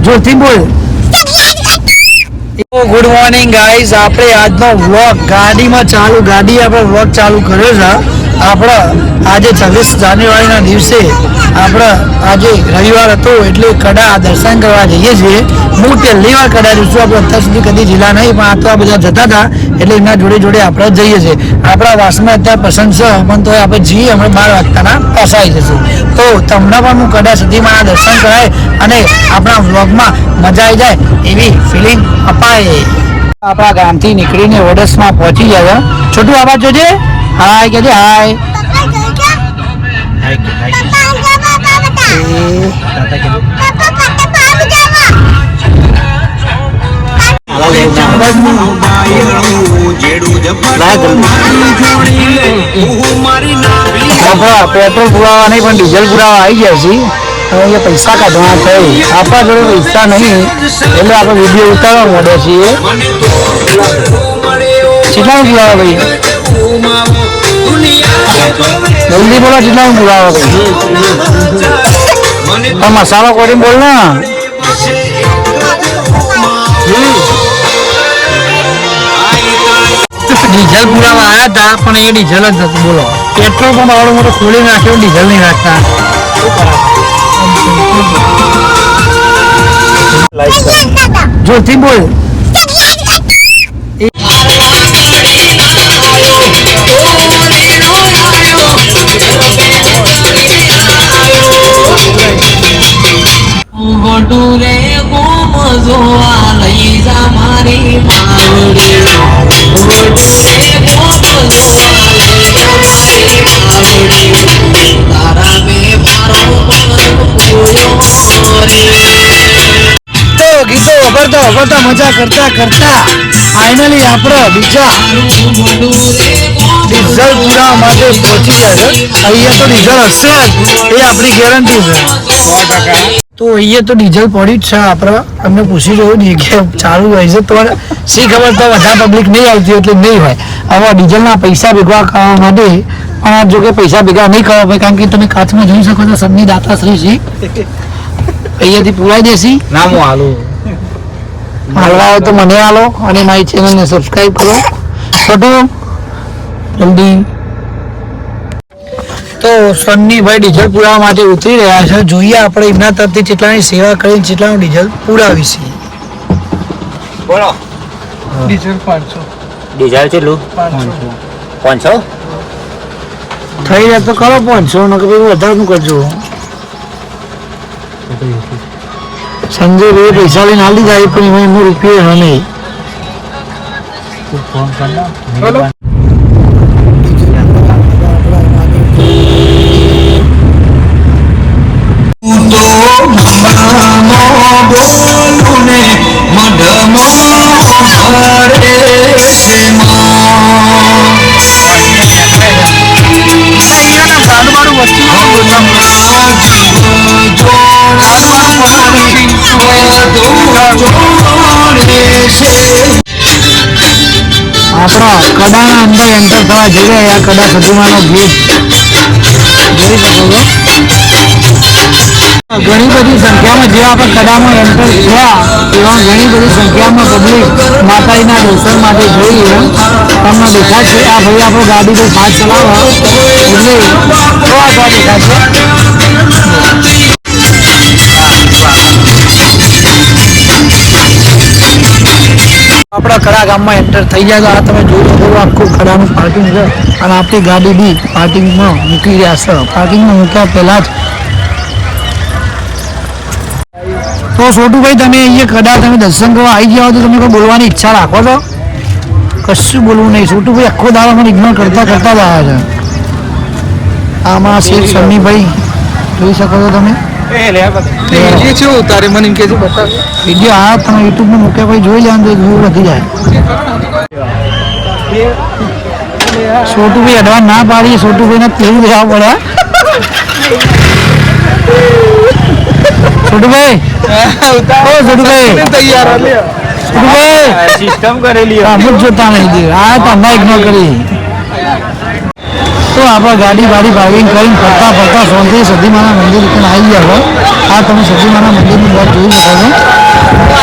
જોરથી બોલ. Good morning guys. આપણે આજનો વ્લોગ ગાડીમાં ગાડી આપણે વ્લોગ ચાલુ કર્યો છે. આપણે આજે 26 જાન્યુઆરીના દિવસે આપણે આજે રવિવાર હતો એટલે કડા દર્શન કરવા જઈએ છીએ. હું પહેલી વાર કડા જોઉં છું. આપણે અત્યાર સુધી કદી જિલ્લા નહીં, પણ આ તો આ બધા જતા હતા એટલે એમના જોડે જોડે આપણે જઈએ છીએ. આપણા વાસમાં અત્યારે પસંદ છે, પણ તો આપણે જઈએ હમણાં 12 વાગતાના પસાઈ જશું. તો તમને પણ હું કડા સુધીમાં દર્શન કરાય અને આપણા વ્લોગમાં મજા આવી જાય એવી ફિલિંગ અપાય. આપણા ગામથી નીકળીને ઓડસમાં પહોંચી ગયા. છોટું આવાજ જોજે. હાય કે હાય. પેટ્રોલ પુરાવા નહીં પણ ડીઝલ પુરાવા આવી ગયા છે. હવે પૈસા કાઢવાના થઈ. આપણા જોડે પૈસા નહીં એટલે આપણે વિડીયો ઉતારવા માંડે છીએ. કેટલાનું પુરાવા ભાઈ? જલ્દી બોલો, કેટલાનું પુરાવા ભાઈ? મસાલો કરીને બોલ ને. ડીઝલ પુરાવા આવ્યા હતા પણ એ ડીઝલ જ હતું. બોલો, પેટ્રોલ પંપ આવડો મોટો ખોલી નાખ્યો, ડીઝલ નહીં રાખતા. જોરથી બોલ. ગીતો વગરતા મજા કરતા કરતા ફાઇનલી આપણે બીજા ડીઝલ પુરાવા માટે પહોંચી ગયા છે. અહીંયા તો ડીઝલ હશે એ આપણી ગેરંટી છે. તો અહીંયા તો ડીઝલ પડી જ છે. આપણે અમને પૂછી રહ્યું નહીં કે ચાલુ હોય છે તો શી ખબર, તો વધારે પબ્લિક નહીં આવતી એટલે નહીં હોય. હવે ડીઝલના પૈસા ભેગા કરવા માટે પણ જો કે પૈસા ભેગા નહીં કરવા પડે, કારણ કે તમે કાચમાં જોઈ શકો છો સબની દાતાશ્રી છે. અહીંયાથી પુરાઈ દેશી ના હું હાલું હાલવા હોય તો મને હાલો અને મારી ચેનલને સબસ્ક્રાઈબ કરો. છોટું જલ્દી. તો સન્નીભાઈ ડીઝલ પુરાવા માટે ઉતરી રહ્યા છે. જોઈએ આપણે એમના તરફથી જેટલાની સેવા કરીને જેટલાનું ડીઝલ પુરાવી છે. બોલો. ડીઝલ 500. ડીઝલ કેટલું? 500 થઈ જાય તો કરો 500, નકર વધારેનું કરજો. સંજય ભાઈ પૈસા લઈને હાલી જાય પણ એમાં એમનો રૂપિયો નહીં. આપણા કડાના અંદર એન્ટર થવા જઈ રહ્યા. કડા સુધીમાંનો ગેટ જોઈ શકો છો. ઘણી બધી સંખ્યામાં જેવા આપણે કડામાં એન્ટર થયા એવા ઘણી બધી સંખ્યામાં પબ્લિક માતાજીના દર્શન માટે જોઈએ. તમને દેખાશે આ ભાઈ આપણો ગાડી તો ફાસ્ટ ચલાવે એટલે થોડા દેખાશે. આપણા કડા ગામમાં એન્ટર થઈ જાય તો આ તમે જોઈ શકો આખું કડાનું પાર્કિંગ છે અને આપણી ગાડી બી પાર્કિંગમાં મૂકી રહ્યા છે. પાર્કિંગમાં મૂક્યા પહેલાં જ તો છોટુભાઈ તમે અહીંયા કડા તમે દર્શન કરવા આવી ગયા હો તો તમે કોઈ બોલવાની ઈચ્છા રાખો છો? કશું બોલવું નહીં. છોટુભાઈ આખો દાડો મને ઇગ્નોર કરતા જ આવ્યા છે. આમાં શેખ સન્નીભાઈ જોઈ શકો છો તમે. ઉતારે મને એમ કે વિડીયો આ તમે યુટ્યુબમાં મૂક્યા પછી જોઈ લેવાનું તો વ્યૂ વધી જાય. છોટુભાઈ એડવાન્સ ના પાડીએ, છોટુભાઈને તેવું જવા પડે. છોટુભાઈ સિસ્ટમ કરેલી જોતા નહીં આ તમને ઇગ્નોર કરી. તો આપણે ગાડી પાર્કિંગ કરીને ફરતા ફરતા સોનથી સદીમાના મંદિર ઉપર આવી ગયા હોય. આ તમે સદીમાના મંદિરની બહાર જોઈ શકો છો.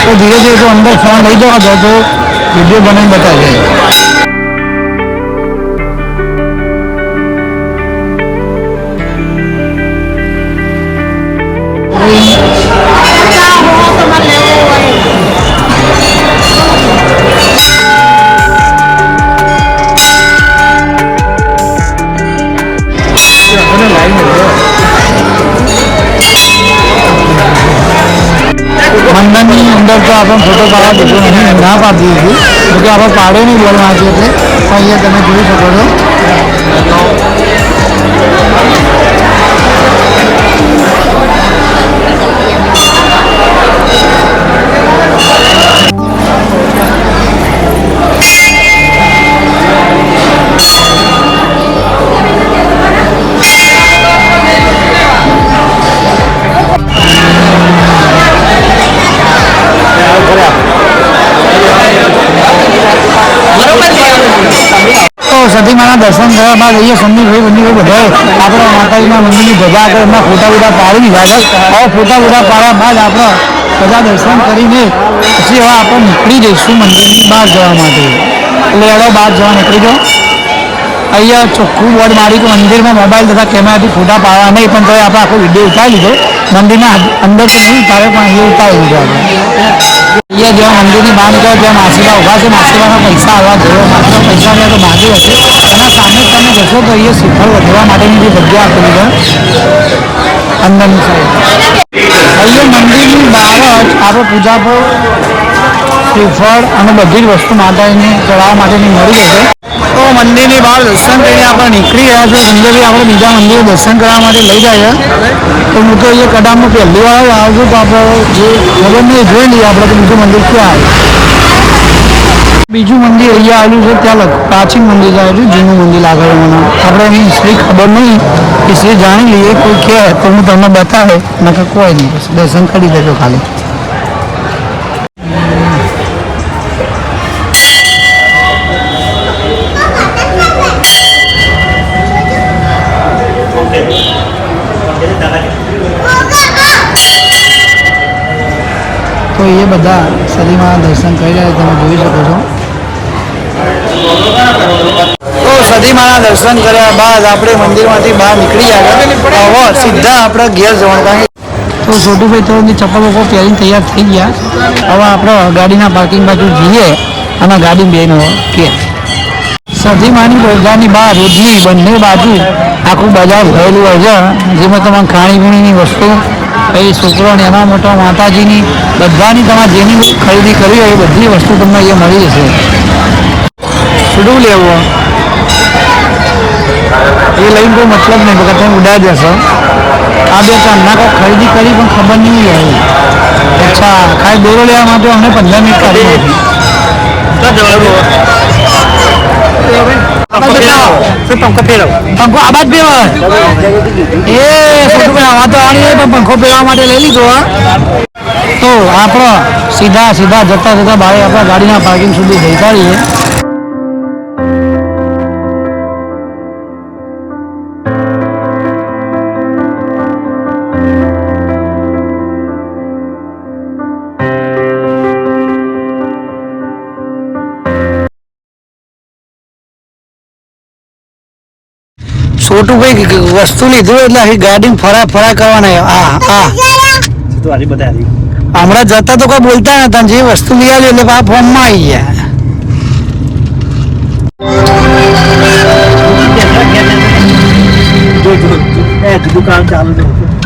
તો ધીરે ધીરે તો અંદર ફોન લઈ જવા દો તો વિડીયો બનાવી બતાવી જાય. મંદિરની અંદર તો આપણે ફોટો પાડવા દીધો નથી, ના પાડતી હતી જોકે આપણે પાડે નહીં બોલ વાંચી એટલે અહીંયા તમે જોઈ શકો છો. સતીમાના દર્શન કર્યા બાદ અહીંયા સંદીપભાઈ બંદીભાઈ બધાએ આપણા માતાજીના મંદિરની ધજા આગળ એમના ફોટા બોટા પાડી દીધા છે. હવે ફોટા બોટા પાડ્યા બાદ આપણે બધા દર્શન કરીને પછી હવે આપણે નીકળી જઈશું મંદિરની બહાર જવા માટે. એટલે એડો બહાર જવા નીકળી જાઓ. અહીંયા ચોખ્ખું બોર્ડ મારી કે મંદિરમાં મોબાઈલ તથા કેમેરાથી ફોટા પાડવા નહીં, પણ તો આપણે આખો વિડીયો ઉતારી લીધો. મંદિરના અંદરથી નહીં ઉતારે પણ અહીંયા ઉતારી લીધો આપણે. અહીંયા જેવા મંદિરની બહાર નીકળે ત્યાં માસીબા ઉભા છે. માસીબાના પૈસા આવવા જોઈએ. માસીબા પૈસા આવ્યા તો બાજુ હશે. એના સામે તમે જશો તો અહીંયા શ્રીફળ વધવા માટેની જે જગ્યા આપેલી છે અંદરની સાઈડ. અહીંયા મંદિરની બહાર જ આપણે પૂજા પર શ્રીફળ અને બધી જ વસ્તુ માતાજીને ચડાવવા માટેની મળી જશે. તો મંદિરની બહાર દર્શન કરીને આપણે નીકળી રહ્યા છીએ. સુંદરજી આપણે બીજા મંદિરે દર્શન કરવા માટે લઈ જાય છે. તો હું તો અહીંયા કડામમાં પહેલી વાર આવજો તો આપણે જે ખબર નહીં જોઈ લઈએ આપણે કે બીજું મંદિર ક્યાં આવે. બીજું મંદિર અહીંયા આવેલું છે. ત્યાં પ્રાચીન મંદિર આવેલું, જૂનું મંદિર આગળ મને આપણે એની હિસ્ટ્રી ખબર નહીં. હિસ્ટ્રી જાણી લઈએ. કોઈ કહે તો હું તમને બતાવે, નકર કોઈ નહીં. દર્શન કરી દેજો ખાલી. તો એ બધા સદીમાના દર્શન કરી રહ્યા તમે જોઈ શકો છો. તો સદીમાના દર્શન કર્યા બાદ આપણે મંદિરમાંથી બહાર નીકળી આવ્યા. હવે સીધા આપણે ઘેર જવાનું. કારણ તો છોટુભાઈ તો ચપ્પલ વપ્પલ પહેરીને તૈયાર થઈ ગયા. હવે આપણે ગાડીના પાર્કિંગ બાજુ જઈએ અને ગાડી બેનો કે સદીમાની બજારની બહાર રોડની બંને બાજુ આખું બજાર ભરેલું હોય છે. જેમાં તમારે ખાણીપીણીની વસ્તુ પછી છોકરોને એના મોટા માતાજીની બધાની તમારે જેની ખરીદી કરવી હોય એ બધી વસ્તુ તમને અહીંયા મળી જશે. શું લેવું એ લઈને કોઈ મતલબ નહીં, બગર તમે ઉડાડી દેશો. આ બે ચાંદના કોઈ ખરીદી કરી પણ ખબર નહીં આવી. અચ્છા, ખાલી દોરો લેવા માટે અમને 15 મિનિટ કાઢી હતી. પંખો આબાદ બે એ છોટું આવા તો આવવાની પણ પંખો પહેરવા માટે લઈ લીધો. તો આપણે સીધા જતા બારે આપણા ગાડીના પાર્કિંગ સુધી જઈ કાઢીએ. છોટુભાઈ વસ્તુ લીધું એટલે આખી ગાડી ફરા કરવાના. હમણાં જતા તો કોઈ બોલતા નતા, જે વસ્તુ લઈ આવી એટલે આ ફોનમાં આવી ગયા. કામ ચાલુ છે.